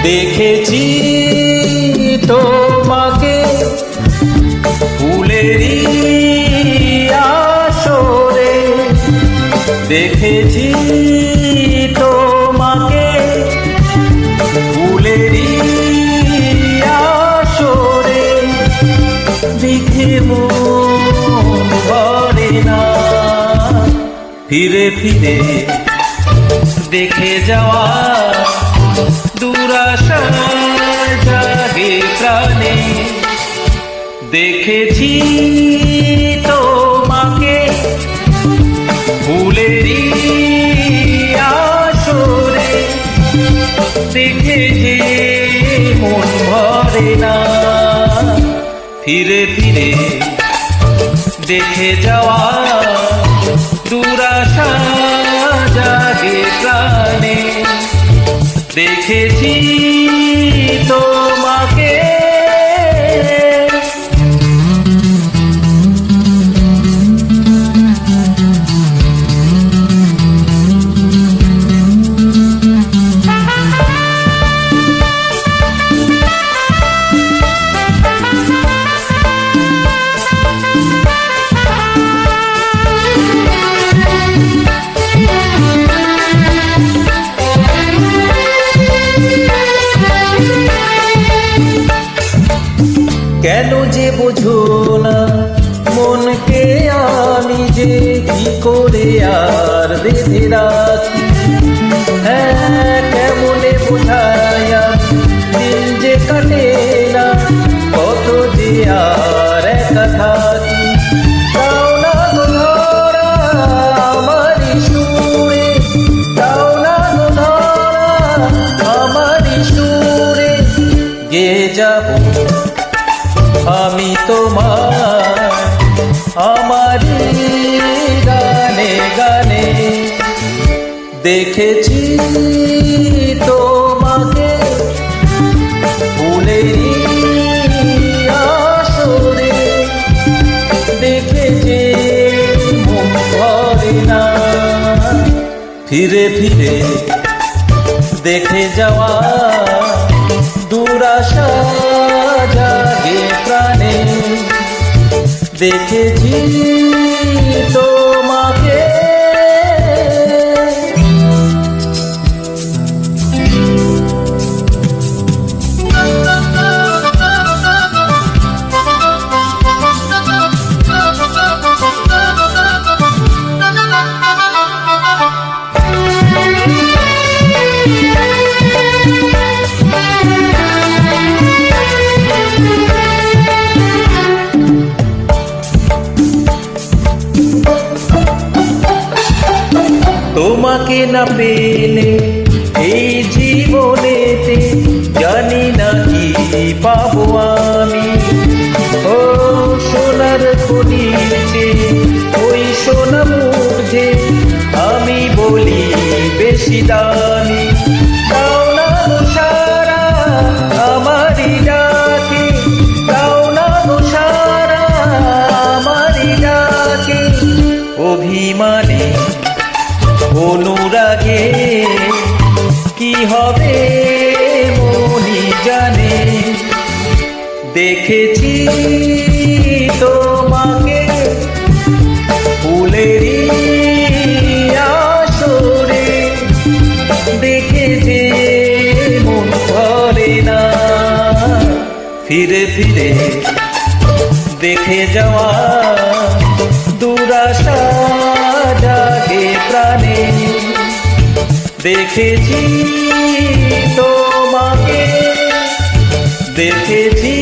দেখেছি তোমাকে ফুলেরই আসরে, দেখেছি তোমাকে ফুলেরই আসরে, দেখে মন ভরে না। ফিরে ফিরে দেখে যাওয়া দুরাশা জাগে প্রাণে, দেখেছি তোমাকে ফুলেরই আসরে, দেখে যে মন ভরে না। ফিরে ফিরে দেখে যাওয়া দুরাশা জাগে প্রাণে, দেখেছি তোমাকে। কেন যে বোঝো না মনকে আমি যে কি করে আর বেঁধে রাখি, হ্যাঁ কেমনে বোঝায়া দিন যে কাটে না, কত যে আর একা থাকি। তাও না গো ধরা আমারই সুরে, তাও না গো ধরা আমারই সুরে, গেয়ে যাবো আমি তোমার আমারই গানে গানে। দেখেছি তোমাকে ফুলেরই আসরে, দেখে যে মন ভরে না। ফিরে ফিরে দেখে যাওয়া দুরাশা জাগে প্রাণে, দেখেছি তোমাকে। তোমাকে না পেলে এই জীবনেতে জানি না কি পাবো আমি। ও সোনার খনিতে ওই সোনা মুখে আমি বলি বেশি দামি। তাও না গো সারা আমারই ডাকে, তাও না গো সারা আমারই ডাকে, অভিমানে অনুরাগে কি হবে মনি জানে। দেখেছি তোমাকে ফুলেরই আসরে, দেখে যে মন ভরে না। ফিরে ফিরে দেখে যাওয়া দুরাশা জাগে প্রাণে, দেখেছি তোমাকে, দেখেছি।